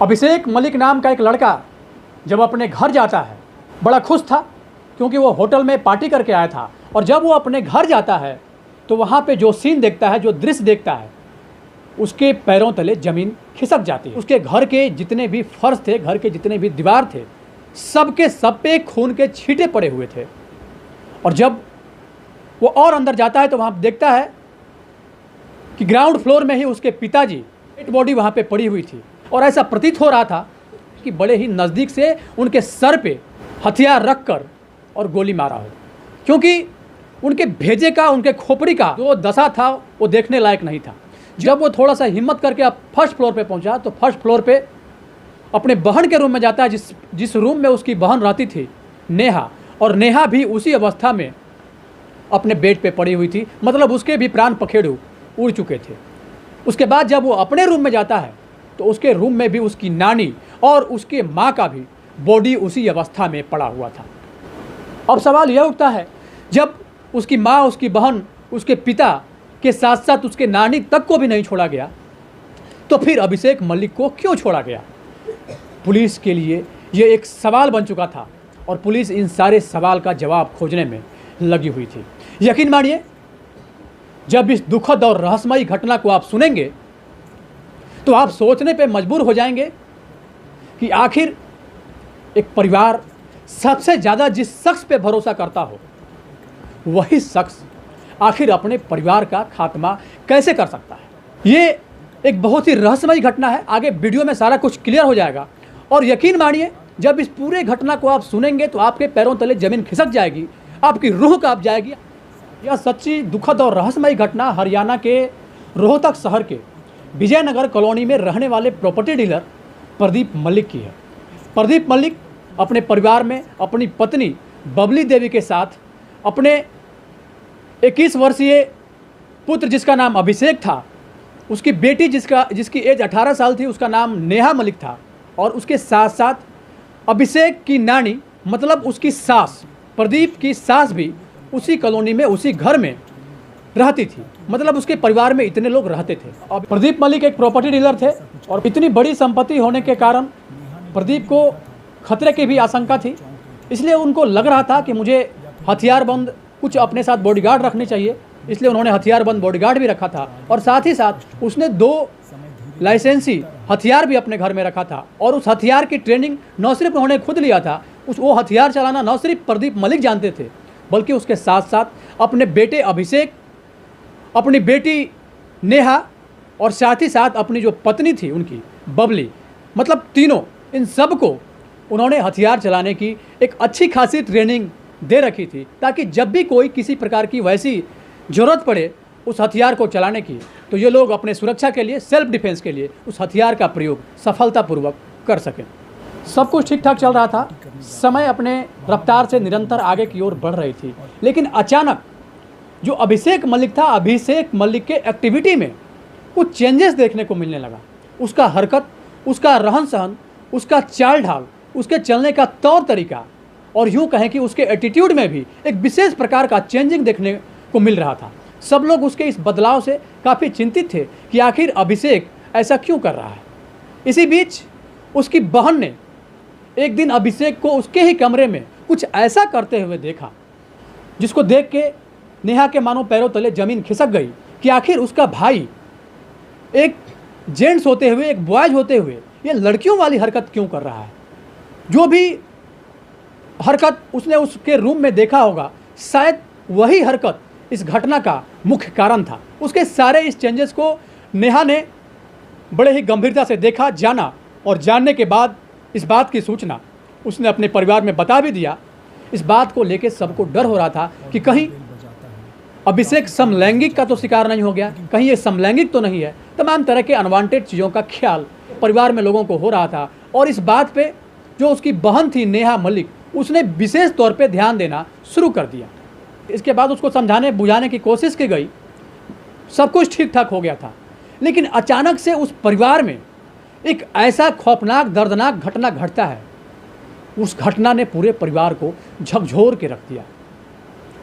अभिषेक मलिक नाम का एक लड़का जब अपने घर जाता है, बड़ा खुश था क्योंकि वो होटल में पार्टी करके आया था। और जब वो अपने घर जाता है तो वहाँ पे जो सीन देखता है, जो दृश्य देखता है, उसके पैरों तले ज़मीन खिसक जाती है। उसके घर के जितने भी फर्श थे, घर के जितने भी दीवार थे, सब के सब पे खून के छींटे पड़े हुए थे। और जब वो और अंदर जाता है तो वहाँ देखता है कि ग्राउंड फ्लोर में ही उसके पिताजी डेड बॉडी वहाँ पे पड़ी हुई थी। और ऐसा प्रतीत हो रहा था कि बड़े ही नज़दीक से उनके सर पे हथियार रख कर और गोली मारा हो, क्योंकि उनके भेजे का, उनके खोपड़ी का जो दशा था वो देखने लायक नहीं था। जब वो थोड़ा सा हिम्मत करके अब फर्स्ट फ्लोर पे पहुंचा तो फर्स्ट फ्लोर पे अपने बहन के रूम में जाता है, जिस रूम में उसकी बहन रहती थी, नेहा। और नेहा भी उसी अवस्था में अपने बेड पे पड़ी हुई थी, मतलब उसके भी प्राण पखेरु उड़ चुके थे। उसके बाद जब वो अपने रूम में जाता है तो उसके रूम में भी उसकी नानी और उसके माँ का भी बॉडी उसी अवस्था में पड़ा हुआ था। अब सवाल यह उठता है, जब उसकी माँ, उसकी बहन, उसके पिता के साथ साथ उसके नानी तक को भी नहीं छोड़ा गया, तो फिर अभिषेक मलिक को क्यों छोड़ा गया? पुलिस के लिए ये एक सवाल बन चुका था और पुलिस इन सारे सवाल का जवाब खोजने में लगी हुई थी। यकीन मानिए, जब इस दुखद और रहस्यमयी घटना को आप सुनेंगे तो आप सोचने पे मजबूर हो जाएंगे कि आखिर एक परिवार सबसे ज़्यादा जिस शख्स पे भरोसा करता हो, वही शख्स आखिर अपने परिवार का खात्मा कैसे कर सकता है। ये एक बहुत ही रहस्यमयी घटना है। आगे वीडियो में सारा कुछ क्लियर हो जाएगा। और यकीन मानिए, जब इस पूरे घटना को आप सुनेंगे तो आपके पैरों तले ज़मीन खिसक जाएगी, आपकी रूह कांप जाएगी। यह सच्ची दुखद और रहस्यमयी घटना हरियाणा के रोहतक शहर के विजयनगर कॉलोनी में रहने वाले प्रॉपर्टी डीलर प्रदीप मलिक की है। प्रदीप मलिक अपने परिवार में अपनी पत्नी बबली देवी के साथ अपने 21 वर्षीय पुत्र जिसका नाम अभिषेक था, उसकी बेटी जिसकी एज 18 साल थी, उसका नाम नेहा मलिक था, और उसके साथ साथ अभिषेक की नानी मतलब उसकी सास, प्रदीप की सास भी उसी कॉलोनी में, उसी घर में रहती थी। मतलब उसके परिवार में इतने लोग रहते थे। अब प्रदीप मलिक एक प्रॉपर्टी डीलर थे और इतनी बड़ी संपत्ति होने के कारण प्रदीप को खतरे की भी आशंका थी। इसलिए उनको लग रहा था कि मुझे हथियारबंद कुछ अपने साथ बॉडीगार्ड रखने चाहिए। इसलिए उन्होंने हथियारबंद बॉडीगार्ड भी रखा था और साथ ही साथ उसने 2 लाइसेंसी हथियार भी अपने घर में रखा था। और उस हथियार की ट्रेनिंग न सिर्फ उन्होंने खुद लिया था, वो हथियार चलाना न सिर्फ प्रदीप मलिक जानते थे, बल्कि उसके साथ साथ अपने बेटे अभिषेक, अपनी बेटी नेहा और साथ ही साथ अपनी जो पत्नी थी उनकी बबली, मतलब तीनों, इन सब को उन्होंने हथियार चलाने की एक अच्छी खासी ट्रेनिंग दे रखी थी, ताकि जब भी कोई किसी प्रकार की वैसी ज़रूरत पड़े उस हथियार को चलाने की, तो ये लोग अपने सुरक्षा के लिए, सेल्फ डिफेंस के लिए उस हथियार का प्रयोग सफलतापूर्वक कर सकें। सब कुछ ठीक ठाक चल रहा था। समय अपने रफ्तार से निरंतर आगे की ओर बढ़ रही थी, लेकिन अचानक जो अभिषेक मलिक था, अभिषेक मलिक के एक्टिविटी में कुछ चेंजेस देखने को मिलने लगा। उसका हरकत, उसका रहन सहन, उसका चाल ढाल, उसके चलने का तौर तरीका, और यूँ कहें कि उसके एटीट्यूड में भी एक विशेष प्रकार का चेंजिंग देखने को मिल रहा था। सब लोग उसके इस बदलाव से काफ़ी चिंतित थे कि आखिर अभिषेक ऐसा क्यों कर रहा है। इसी बीच उसकी बहन ने एक दिन अभिषेक को उसके ही कमरे में कुछ ऐसा करते हुए देखा, जिसको देख के नेहा के मानो पैरों तले ज़मीन खिसक गई कि आखिर उसका भाई एक जेंट्स होते हुए, एक बॉयज होते हुए, ये लड़कियों वाली हरकत क्यों कर रहा है। जो भी हरकत उसने उसके रूम में देखा होगा, शायद वही हरकत इस घटना का मुख्य कारण था। उसके सारे इस चेंजेस को नेहा ने बड़े ही गंभीरता से देखा, जाना, और जानने के बाद इस बात की सूचना उसने अपने परिवार में बता भी दिया। इस बात को लेकर सबको डर हो रहा था कि कहीं अभिषेक समलैंगिक का तो शिकार नहीं हो गया, कहीं ये समलैंगिक तो नहीं है। तमाम तरह के अनवांटेड चीज़ों का ख्याल परिवार में लोगों को हो रहा था। और इस बात पे जो उसकी बहन थी नेहा मलिक, उसने विशेष तौर पे ध्यान देना शुरू कर दिया। इसके बाद उसको समझाने बुझाने की कोशिश की गई, सब कुछ ठीक ठाक हो गया था। लेकिन अचानक से उस परिवार में एक ऐसा खौफनाक, दर्दनाक घटना घटता है। उस घटना ने पूरे परिवार को झकझोर के रख दिया।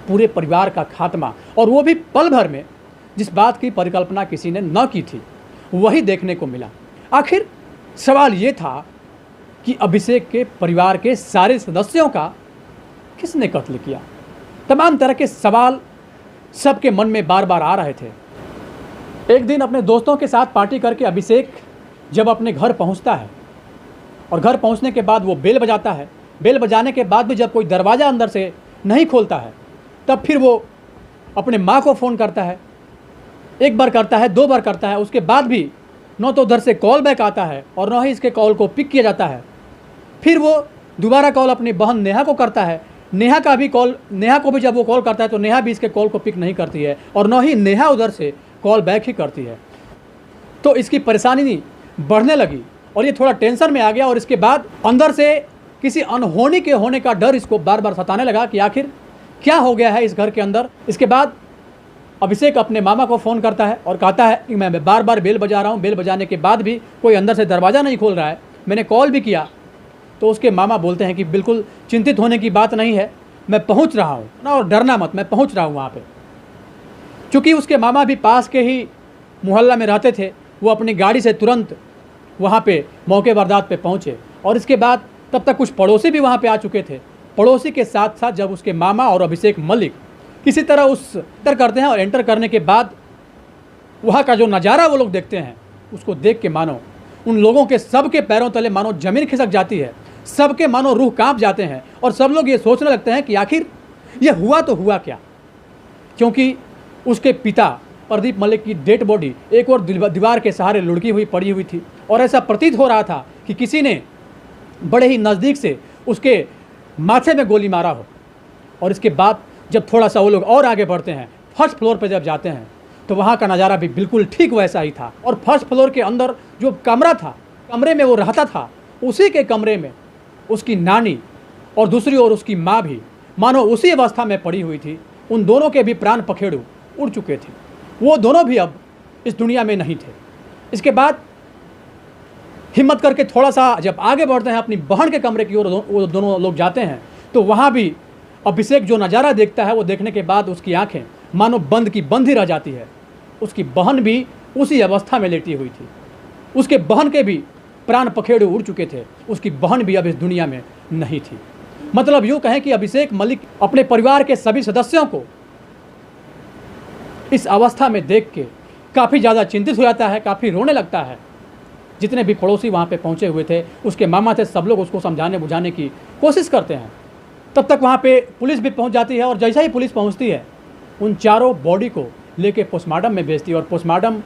पूरे परिवार का खात्मा, और वो भी पल भर में, जिस बात की परिकल्पना किसी ने न की थी, वही देखने को मिला। आखिर सवाल ये था कि अभिषेक के परिवार के सारे सदस्यों का किसने कत्ल किया। तमाम तरह के सवाल सबके मन में बार बार आ रहे थे। एक दिन अपने दोस्तों के साथ पार्टी करके अभिषेक जब अपने घर पहुंचता है और घर पहुंचने के बाद वो बेल बजाता है, बेल बजाने के बाद भी जब कोई दरवाज़ा अंदर से नहीं खोलता है तब फिर वो अपने माँ को फ़ोन करता है। एक बार करता है, 2 बार करता है, उसके बाद भी न तो उधर से कॉल बैक आता है और न ही इसके कॉल को पिक किया जाता है। फिर वो दोबारा कॉल अपनी बहन नेहा को करता है। नेहा को भी जब वो कॉल करता है तो नेहा भी इसके कॉल को पिक नहीं करती है और न ही नेहा उधर से कॉल बैक ही करती है। तो इसकी परेशानी बढ़ने लगी और ये थोड़ा टेंशन में आ गया और इसके बाद अंदर से किसी अनहोनी के होने का डर इसको बार बार सताने लगा कि आखिर क्या हो गया है इस घर के अंदर। इसके बाद अभिषेक अपने मामा को फ़ोन करता है और कहता है कि मैं बार बार बेल बजा रहा हूँ, बेल बजाने के बाद भी कोई अंदर से दरवाज़ा नहीं खोल रहा है, मैंने कॉल भी किया। तो उसके मामा बोलते हैं कि बिल्कुल चिंतित होने की बात नहीं है, मैं पहुँच रहा हूँ ना, और डरना मत, मैं पहुँच रहा हूँ वहाँ पर। चूँकि उसके मामा भी पास के ही मोहल्ला में रहते थे, वो अपनी गाड़ी से तुरंत वहाँ पे मौके वारदात पे पहुँचे और इसके बाद तब तक कुछ पड़ोसी भी वहाँ पे आ चुके थे। पड़ोसी के साथ साथ जब उसके मामा और अभिषेक मलिक किसी तरह उस एंटर करते हैं और एंटर करने के बाद वहाँ का जो नज़ारा वो लोग देखते हैं, उसको देख के मानो उन लोगों के सबके पैरों तले मानो ज़मीन खिसक जाती है, सबके मानो रूह कांप जाते हैं और सब लोग ये सोचने लगते हैं कि आखिर ये हुआ तो हुआ क्या। क्योंकि उसके पिता प्रदीप मलिक की डेड बॉडी एक और दीवार के सहारे लुढ़की हुई पड़ी हुई थी और ऐसा प्रतीत हो रहा था कि किसी ने बड़े ही नज़दीक से उसके माथे में गोली मारा हो। और इसके बाद जब थोड़ा सा वो लोग और आगे बढ़ते हैं, फर्स्ट फ्लोर पे जब जाते हैं तो वहाँ का नज़ारा भी बिल्कुल ठीक वैसा ही था। और फर्स्ट फ्लोर के अंदर जो कमरा था, कमरे में वो रहता था, उसी के कमरे में उसकी नानी और दूसरी ओर उसकी माँ भी मानो उसी अवस्था में पड़ी हुई थी। उन दोनों के भी प्राण पखेरु उड़ चुके थे, वो दोनों भी अब इस दुनिया में नहीं थे। इसके बाद हिम्मत करके थोड़ा सा जब आगे बढ़ते हैं अपनी बहन के कमरे की ओर वो दोनों लोग जाते हैं तो वहाँ भी अभिषेक जो नज़ारा देखता है वो देखने के बाद उसकी आंखें मानो बंद की बंद ही रह जाती है। उसकी बहन भी उसी अवस्था में लेटी हुई थी, उसके बहन के भी प्राण पखेरु उड़ चुके थे, उसकी बहन भी अब इस दुनिया में नहीं थी। मतलब यूँ कहें कि अभिषेक मलिक अपने परिवार के सभी सदस्यों को इस अवस्था में देख के काफ़ी ज़्यादा चिंतित हो जाता है, काफ़ी रोने लगता है। जितने भी पड़ोसी वहाँ पे पहुँचे हुए थे, उसके मामा थे, सब लोग उसको समझाने बुझाने की कोशिश करते हैं। तब तक वहाँ पे पुलिस भी पहुँच जाती है और जैसा ही पुलिस पहुँचती है उन चारों बॉडी को लेके पोस्टमार्टम में भेजती है और पोस्टमार्टम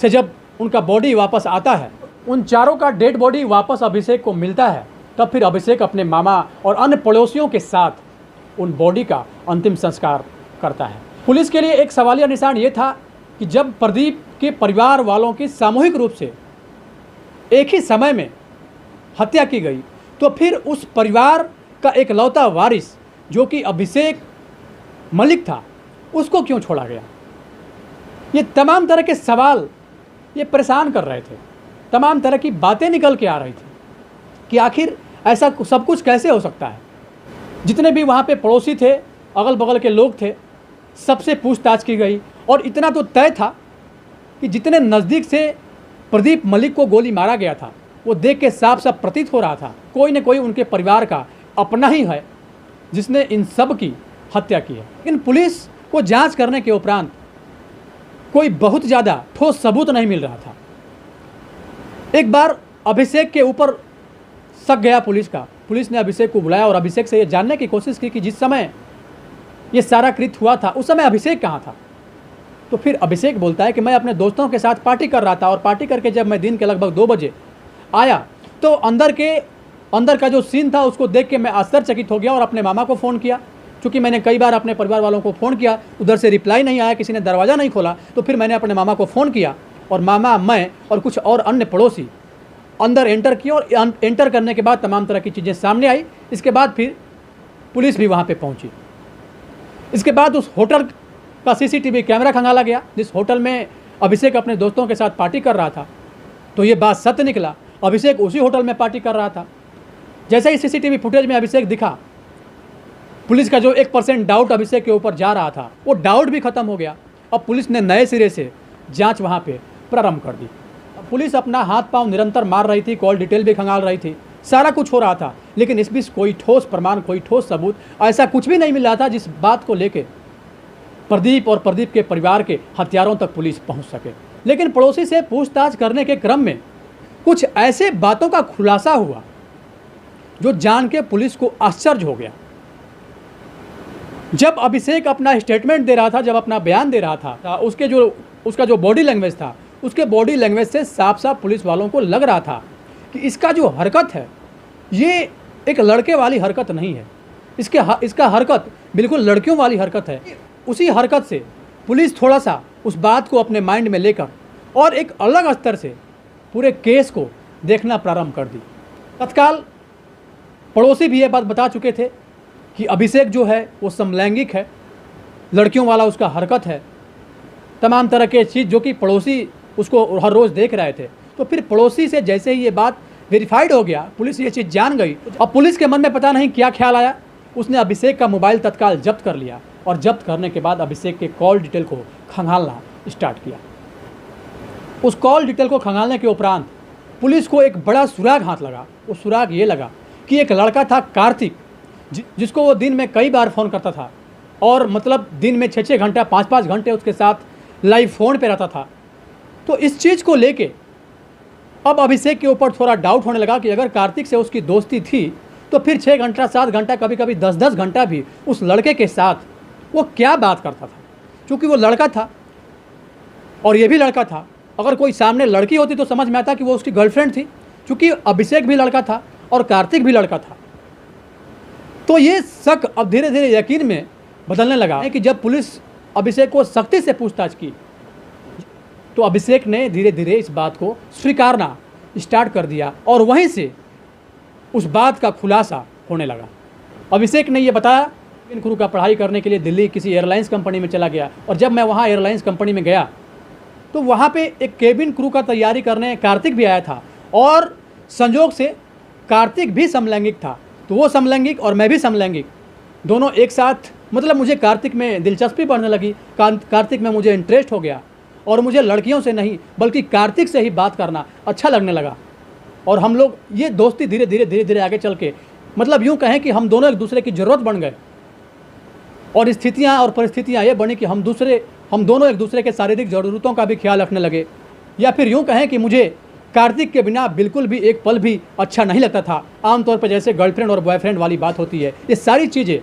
से जब उनका बॉडी वापस आता है, उन चारों का डेड बॉडी वापस अभिषेक को मिलता है, तब फिर अभिषेक अपने मामा और अन्य पड़ोसियों के साथ उन बॉडी का अंतिम संस्कार करता है। पुलिस के लिए एक सवालिया निशान ये था कि जब प्रदीप के परिवार वालों की सामूहिक रूप से एक ही समय में हत्या की गई तो फिर उस परिवार का एक लौता वारिस जो कि अभिषेक मलिक था, उसको क्यों छोड़ा गया। ये तमाम तरह के सवाल ये परेशान कर रहे थे, तमाम तरह की बातें निकल के आ रही थी कि आखिर ऐसा सब कुछ कैसे हो सकता है। जितने भी वहाँ पे पड़ोसी थे, अगल बगल के लोग थे, सबसे पूछताछ की गई और इतना तो तय था कि जितने नज़दीक से प्रदीप मलिक को गोली मारा गया था वो देख के साफ साफ प्रतीत हो रहा था कोई न कोई उनके परिवार का अपना ही है जिसने इन सब की हत्या की है। लेकिन पुलिस को जांच करने के उपरांत कोई बहुत ज़्यादा ठोस सबूत नहीं मिल रहा था। एक बार अभिषेक के ऊपर शक गया पुलिस का। पुलिस ने अभिषेक को बुलाया और अभिषेक से ये जानने की कोशिश की कि जिस समय ये सारा कृत्य हुआ था उस समय अभिषेक कहाँ था। तो फिर अभिषेक बोलता है कि मैं अपने दोस्तों के साथ पार्टी कर रहा था और पार्टी करके जब मैं दिन के लगभग 2 बजे आया तो अंदर का जो सीन था उसको देख के मैं आश्चर्यचकित हो गया और अपने मामा को फ़ोन किया। क्योंकि मैंने कई बार अपने परिवार वालों को फ़ोन किया, उधर से रिप्लाई नहीं आया, किसी ने दरवाज़ा नहीं खोला, तो फिर मैंने अपने मामा को फ़ोन किया और मामा, मैं और कुछ और अन्य पड़ोसी अंदर एंटर किए और एंटर करने के बाद तमाम तरह की चीज़ें सामने आई। इसके बाद फिर पुलिस भी वहाँ पर पहुँची। इसके बाद उस होटल का CCTV कैमरा खंगाला गया जिस होटल में अभिषेक अपने दोस्तों के साथ पार्टी कर रहा था। तो ये बात सत्य निकला, अभिषेक उसी होटल में पार्टी कर रहा था। जैसे ही CCTV फुटेज में अभिषेक दिखा, पुलिस का जो 1% डाउट अभिषेक के ऊपर जा रहा था वो डाउट भी ख़त्म हो गया। अब पुलिस ने नए सिरे से जांच वहाँ पे प्रारंभ कर दी। अब पुलिस अपना हाथ पांव निरंतर मार रही थी, कॉल डिटेल भी खंगाल रही थी, सारा कुछ हो रहा था, लेकिन इस बीच कोई ठोस प्रमाण, कोई ठोस सबूत ऐसा कुछ भी नहीं मिल रहा था जिस बात को लेके प्रदीप और प्रदीप के परिवार के हथियारों तक पुलिस पहुंच सके। लेकिन पड़ोसी से पूछताछ करने के क्रम में कुछ ऐसे बातों का खुलासा हुआ जो जान के पुलिस को आश्चर्य हो गया। जब अभिषेक अपना स्टेटमेंट दे रहा था, जब अपना बयान दे रहा था, उसका जो बॉडी लैंग्वेज था, उसके बॉडी लैंग्वेज से साफ साफ पुलिस वालों को लग रहा था कि इसका जो हरकत है ये एक लड़के वाली हरकत नहीं है, इसका हरकत बिल्कुल लड़कियों वाली हरकत है। उसी हरकत से पुलिस थोड़ा सा उस बात को अपने माइंड में लेकर और एक अलग स्तर से पूरे केस को देखना प्रारंभ कर दी। तत्काल पड़ोसी भी ये बात बता चुके थे कि अभिषेक जो है वो समलैंगिक है, लड़कियों वाला उसका हरकत है, तमाम तरह के चीज़ जो कि पड़ोसी उसको हर रोज़ देख रहे थे। तो फिर पड़ोसी से जैसे ही ये बात वेरीफाइड हो गया, पुलिस ये चीज़ जान गई। अब पुलिस के मन में पता नहीं क्या ख्याल आया, उसने अभिषेक का मोबाइल तत्काल जब्त कर लिया और जब्त करने के बाद अभिषेक के कॉल डिटेल को खंगालना स्टार्ट किया। उस कॉल डिटेल को खंगालने के उपरांत पुलिस को एक बड़ा सुराग हाथ लगा। वो सुराग ये लगा कि एक लड़का था कार्तिक, जिसको वो दिन में कई बार फ़ोन करता था और मतलब दिन में 6-6 घंटा 5-5 घंटे उसके साथ लाइव फ़ोन पे रहता था। तो इस चीज़ को लेके अब अभिषेक के ऊपर थोड़ा डाउट होने लगा कि अगर कार्तिक से उसकी दोस्ती थी तो फिर 6 घंटा 7 घंटा कभी कभी 10-10 घंटा भी उस लड़के के साथ वो क्या बात करता था। क्योंकि वो लड़का था और ये भी लड़का था, अगर कोई सामने लड़की होती तो समझ में आता कि वो उसकी गर्लफ्रेंड थी। क्योंकि अभिषेक भी लड़का था और कार्तिक भी लड़का था। तो ये शक अब धीरे धीरे यकीन में बदलने लगा कि जब पुलिस अभिषेक को सख्ती से पूछताछ की तो अभिषेक ने धीरे धीरे इस बात को स्वीकारना स्टार्ट कर दिया और वहीं से उस बात का खुलासा होने लगा। अभिषेक ने ये बताया केबिन क्रू का पढ़ाई करने के लिए दिल्ली किसी एयरलाइंस कंपनी में चला गया और जब मैं वहाँ एयरलाइंस कंपनी में गया तो वहाँ पे एक केबिन क्रू का तैयारी करने कार्तिक भी आया था और संजोग से कार्तिक भी समलैंगिक था। तो वो समलैंगिक और मैं भी समलैंगिक, दोनों एक साथ, मतलब मुझे कार्तिक में दिलचस्पी बढ़ने लगी, कार्तिक में मुझे इंटरेस्ट हो गया और मुझे लड़कियों से नहीं बल्कि कार्तिक से ही बात करना अच्छा लगने लगा। और हम लोग ये दोस्ती धीरे धीरे आगे चल के, मतलब यूँ कहें कि हम दोनों एक दूसरे की ज़रूरत बन गए और स्थितियाँ और परिस्थितियाँ ये बनी कि हम दोनों एक दूसरे के शारीरिक ज़रूरतों का भी ख्याल रखने लगे। या फिर यूँ कहें कि मुझे कार्तिक के बिना बिल्कुल भी एक पल भी अच्छा नहीं लगता था। आमतौर पर जैसे गर्लफ्रेंड और बॉयफ्रेंड वाली बात होती है, ये सारी चीज़ें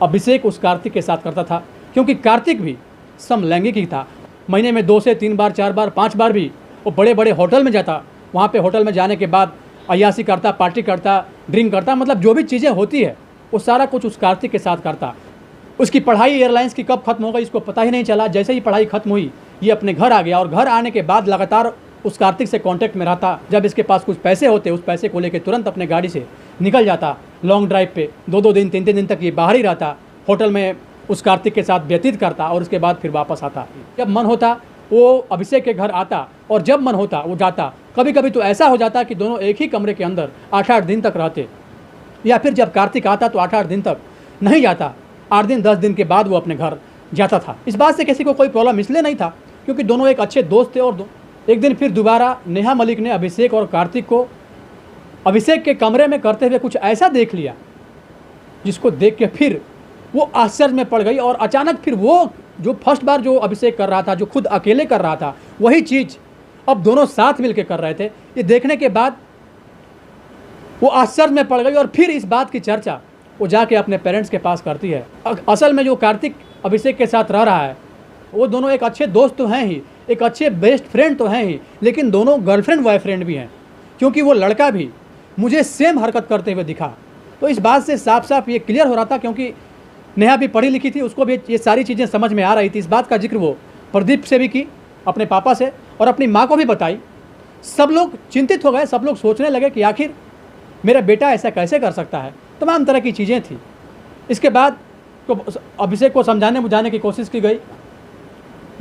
अभिषेक उस कार्तिक के साथ करता था क्योंकि कार्तिक भी समलैंगिक ही था। महीने में 2 से 3 बार 4 बार 5 बार भी वो बड़े बड़े होटल में जाता। वहाँ पे होटल में जाने के बाद अय्यासी करता, पार्टी करता, ड्रिंक करता, मतलब जो भी चीज़ें होती है वो सारा कुछ उस कार्तिक के साथ करता। उसकी पढ़ाई एयरलाइंस की कब खत्म हो गई इसको पता ही नहीं चला। जैसे ही पढ़ाई खत्म हुई ये अपने घर आ गया और घर आने के बाद लगातार उस कार्तिक से कांटेक्ट में रहता। जब इसके पास कुछ पैसे होते उस पैसे को लेकर तुरंत अपने गाड़ी से निकल जाता लॉन्ग ड्राइव पे। 2-2 दिन 3-3 दिन तक ये बाहर ही रहता, होटल में उस कार्तिक के साथ व्यतीत करता और उसके बाद फिर वापस आता। जब मन होता वो अभिषेक के घर आता और जब मन होता वो जाता। कभी कभी तो ऐसा हो जाता कि दोनों एक ही कमरे के अंदर 8-8 दिन तक रहते, या फिर जब कार्तिक आता तो 8-8 दिन तक नहीं जाता, 8 दिन 10 दिन के बाद वो अपने घर जाता था। इस बात से किसी को कोई प्रॉब्लम इसलिए नहीं था क्योंकि दोनों एक अच्छे दोस्त थे। और एक दिन फिर दोबारा नेहा मलिक ने अभिषेक और कार्तिक को अभिषेक के कमरे में करते हुए कुछ ऐसा देख लिया जिसको देख के फिर वो आश्चर्य में पड़ गई। और अचानक फिर वो जो फर्स्ट बार जो अभिषेक कर रहा था, जो खुद अकेले कर रहा था, वही चीज़ अब दोनों साथ मिलकर कर रहे थे। ये देखने के बाद वो आश्चर्य में पड़ गई और फिर इस बात की चर्चा वो जाके अपने पेरेंट्स के पास करती है। असल में जो कार्तिक अभिषेक के साथ रह रहा है वो दोनों एक अच्छे दोस्त तो हैं ही, एक अच्छे बेस्ट फ्रेंड तो हैं ही, लेकिन दोनों गर्लफ्रेंड बॉयफ्रेंड भी हैं क्योंकि वो लड़का भी मुझे सेम हरकत करते हुए दिखा। तो इस बात से साफ साफ ये क्लियर हो रहा था क्योंकि नेहा भी पढ़ी लिखी थी, उसको भी ये सारी चीज़ें समझ में आ रही थी। इस बात का जिक्र वो प्रदीप से भी की, अपने पापा से, और अपनी माँ को भी बताई। सब लोग चिंतित हो गए, सब लोग सोचने लगे कि आखिर मेरा बेटा ऐसा कैसे कर सकता है। तमाम तरह की चीज़ें थी। इसके बाद तो अभिषेक को समझाने बुझाने की कोशिश की गई,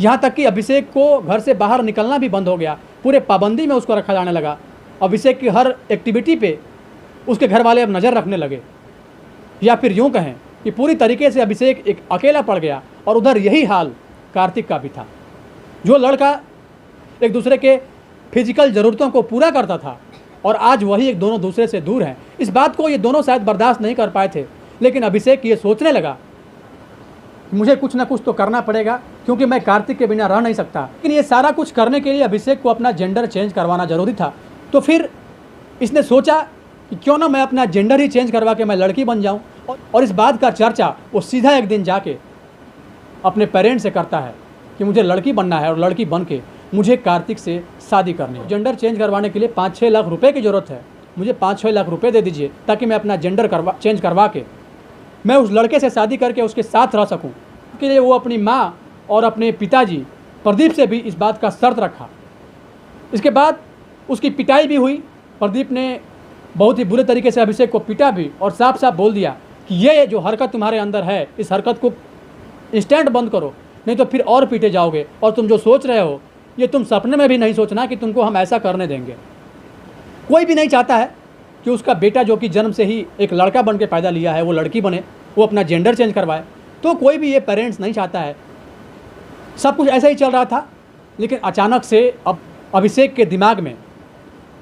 यहाँ तक कि अभिषेक को घर से बाहर निकलना भी बंद हो गया। पूरे पाबंदी में उसको रखा जाने लगा। अभिषेक की हर एक्टिविटी पे उसके घर वाले अब नज़र रखने लगे, या फिर यूँ कहें कि पूरी तरीके से अभिषेक एक अकेला पड़ गया। और उधर यही हाल कार्तिक का भी था। जो लड़का एक दूसरे के फिजिकल ज़रूरतों को पूरा करता था और आज वही एक दोनों दूसरे से दूर हैं। इस बात को ये दोनों शायद बर्दाश्त नहीं कर पाए थे, लेकिन अभिषेक ये सोचने लगा मुझे कुछ ना कुछ तो करना पड़ेगा क्योंकि मैं कार्तिक के बिना रह नहीं सकता। लेकिन ये सारा कुछ करने के लिए अभिषेक को अपना जेंडर चेंज करवाना ज़रूरी था। तो फिर इसने सोचा कि क्यों ना मैं अपना जेंडर ही चेंज करवा के मैं लड़की बन जाऊं, और इस बात का चर्चा वो सीधा एक दिन जाके अपने पेरेंट्स से करता है कि मुझे लड़की बनना है और लड़की बन के मुझे कार्तिक से शादी करनी है। जेंडर चेंज करवाने के लिए 5-6 लाख रुपए की ज़रूरत है, मुझे 5-6 लाख रुपए दे दीजिए ताकि मैं अपना जेंडर चेंज करवा के मैं उस लड़के से शादी करके उसके साथ रह सकूं। के लिए वो अपनी माँ और अपने पिताजी प्रदीप से भी इस बात का शर्त रखा। इसके बाद उसकी पिटाई भी हुई। प्रदीप ने बहुत ही बुरे तरीके से अभिषेक को पीटा भी और साफ साफ बोल दिया कि ये जो हरकत तुम्हारे अंदर है, इस हरकत को इंस्टेंट बंद करो, नहीं तो फिर और पीटे जाओगे, और तुम जो सोच रहे हो ये तुम सपने में भी नहीं सोचना कि तुमको हम ऐसा करने देंगे। कोई भी नहीं चाहता है कि उसका बेटा जो कि जन्म से ही एक लड़का बन के पैदा लिया है वो लड़की बने, वो अपना जेंडर चेंज करवाए। तो कोई भी ये पेरेंट्स नहीं चाहता है। सब कुछ ऐसा ही चल रहा था, लेकिन अचानक से अब अभिषेक के दिमाग में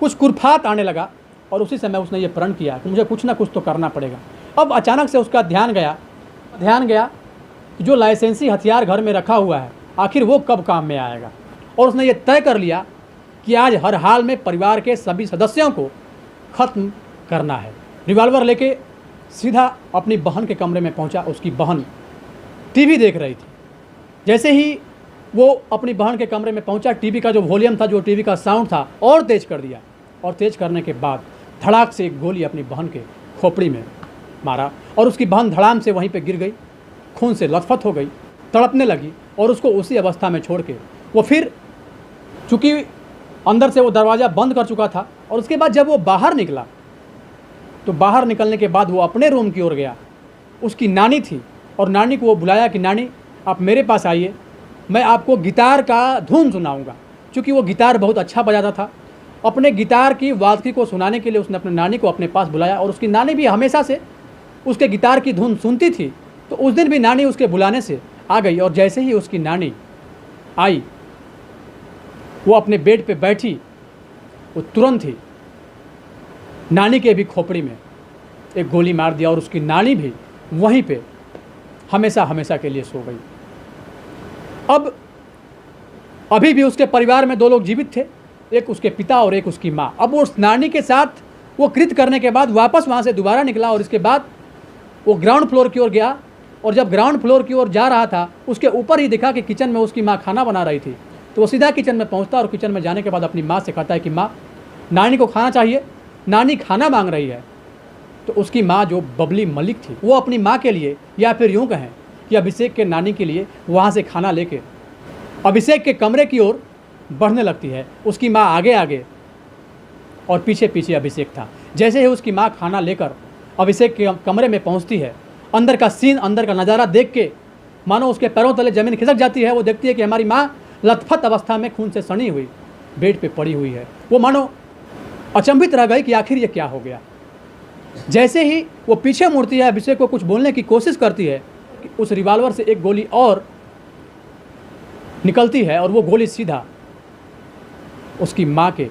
कुछ कुरफात आने लगा और उसी समय उसने ये प्रण किया कि मुझे कुछ ना कुछ तो करना पड़ेगा। अब अचानक से उसका ध्यान गया कि जो लाइसेंसी हथियार घर में रखा हुआ है आखिर वो कब काम में आएगा, और उसने ये तय कर लिया कि आज हर हाल में परिवार के सभी सदस्यों को ख़त्म करना है। रिवॉल्वर लेके सीधा अपनी बहन के कमरे में पहुंचा। उसकी बहन टीवी देख रही थी। जैसे ही वो अपनी बहन के कमरे में पहुंचा, टीवी का जो वॉल्यूम था, जो टीवी का साउंड था, और तेज़ कर दिया, और तेज़ करने के बाद धड़ाक से एक गोली अपनी बहन के खोपड़ी में मारा और उसकी बहन धड़ाम से वहीं पे गिर गई, खून से लथपथ हो गई, तड़पने लगी, और उसको उसी अवस्था में छोड़ के वो फिर, चूँकि अंदर से वो दरवाज़ा बंद कर चुका था, और उसके बाद जब वो बाहर निकला तो बाहर निकलने के बाद वो अपने रूम की ओर गया। उसकी नानी थी और नानी को वो बुलाया कि नानी आप मेरे पास आइए, मैं आपको गिटार का धुन सुनाऊंगा। क्योंकि वो गिटार बहुत अच्छा बजाता था। अपने गिटार की वादकी को सुनाने के लिए उसने अपने नानी को अपने पास बुलाया, और उसकी नानी भी हमेशा से उसके गिटार की धुन सुनती थी। तो उस दिन भी नानी उसके बुलाने से आ गई, और जैसे ही उसकी नानी आई वो अपने बेड पे बैठी, वो तुरंत ही नानी के भी खोपड़ी में एक गोली मार दिया, और उसकी नानी भी वहीं पे हमेशा हमेशा के लिए सो गई। अब अभी भी उसके परिवार में 2 लोग जीवित थे, एक उसके पिता और एक उसकी माँ। अब वो उस नानी के साथ वो कृत्य करने के बाद वापस वहाँ से दोबारा निकला, और इसके बाद वो ग्राउंड फ्लोर की ओर गया, और जब ग्राउंड फ्लोर की ओर जा रहा था उसके ऊपर ही दिखा कि किचन में उसकी माँ खाना बना रही थी। तो वो सीधा किचन में पहुँचता, और किचन में जाने के बाद अपनी माँ से कहता है कि माँ, नानी को खाना चाहिए, नानी खाना मांग रही है। तो उसकी माँ जो बबली मलिक थी, वो अपनी माँ के लिए, या फिर यूँ कहें कि अभिषेक के नानी के लिए, वहाँ से खाना लेके अभिषेक के कमरे की ओर बढ़ने लगती है। उसकी माँ आगे आगे और पीछे पीछे अभिषेक था। जैसे ही उसकी माँ खाना लेकर अभिषेक के कमरे में पहुँचती है, अंदर का सीन, अंदर का नज़ारा देख के मानो उसके पैरों तले ज़मीन खिसक जाती है। वो देखती है कि हमारी माँ लथपथ अवस्था में खून से सनी हुई बेड पे पड़ी हुई है। वो मानो अचंभित रह गई कि आखिर ये क्या हो गया। जैसे ही वो पीछे मुड़ती है, अभिषेक को कुछ बोलने की कोशिश करती है, उस रिवॉल्वर से एक गोली और निकलती है, और वो गोली सीधा उसकी माँ के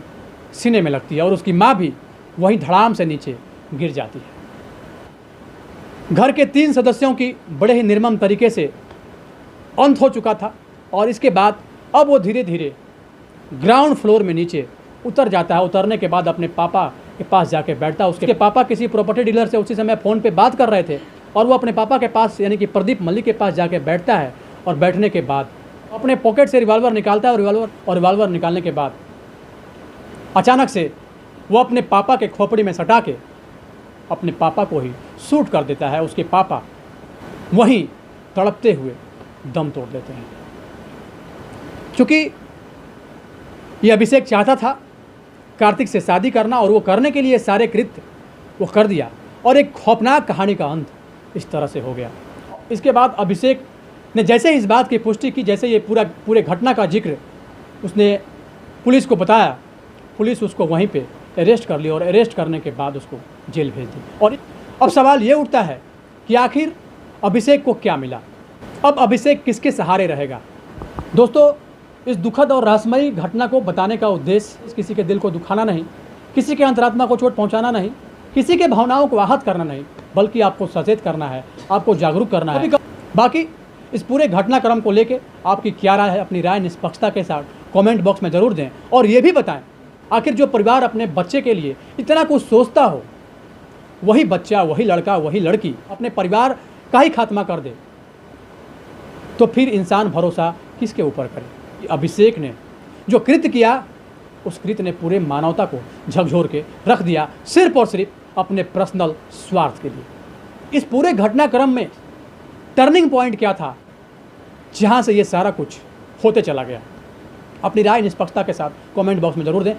सीने में लगती है, और उसकी माँ भी वहीं धड़ाम से नीचे गिर जाती है। घर के 3 सदस्यों की बड़े ही निर्मम तरीके से अंत हो चुका था, और इसके बाद अब वो धीरे धीरे ग्राउंड फ्लोर में नीचे उतर जाता है। उतरने के बाद अपने पापा के पास जाके बैठता है। उसके पापा किसी प्रॉपर्टी डीलर से उसी समय फ़ोन पे बात कर रहे थे, और वो अपने पापा के पास यानी कि प्रदीप मलिक के पास जाके बैठता है, और बैठने के बाद अपने पॉकेट से रिवॉल्वर निकालता है, और रिवॉल्वर निकालने के बाद अचानक से वो अपने पापा के खोपड़ी में सटा के अपने पापा को ही शूट कर देता है। उसके पापा वहीं तड़पते हुए दम तोड़ देते हैं। क्योंकि ये अभिषेक चाहता था कार्तिक से शादी करना, और वो करने के लिए सारे कृत्य वो कर दिया, और एक खौफनाक कहानी का अंत इस तरह से हो गया। इसके बाद अभिषेक ने जैसे ही इस बात की पुष्टि की, जैसे ये पूरे घटना का जिक्र उसने पुलिस को बताया, पुलिस उसको वहीं पे अरेस्ट कर ली, और अरेस्ट करने के बाद उसको जेल भेज दी। और अब सवाल ये उठता है कि आखिर अभिषेक को क्या मिला, अब अभिषेक किसके सहारे रहेगा। दोस्तों, इस दुखद और रहस्यमयी घटना को बताने का उद्देश्य किसी के दिल को दुखाना नहीं, किसी के अंतरात्मा को चोट पहुंचाना नहीं, किसी के भावनाओं को आहत करना नहीं, बल्कि आपको सचेत करना है, आपको जागरूक करना है। बाकी इस पूरे घटनाक्रम को लेके आपकी क्या राय है, अपनी राय निष्पक्षता के साथ कमेंट बॉक्स में ज़रूर दें और ये भी बताएं आखिर जो परिवार अपने बच्चे के लिए इतना कुछ सोचता हो, वही बच्चा, वही लड़का, वही लड़की अपने परिवार का ही खात्मा कर दे, तो फिर इंसान भरोसा किसके ऊपर करे। अभिषेक ने जो कृत्य किया, उस कृत्य ने पूरे मानवता को झकझोर के रख दिया, सिर्फ और सिर्फ अपने पर्सनल स्वार्थ के लिए। इस पूरे घटनाक्रम में टर्निंग पॉइंट क्या था, जहां से ये सारा कुछ होते चला गया? अपनी राय निष्पक्षता के साथ कमेंट बॉक्स में ज़रूर दें।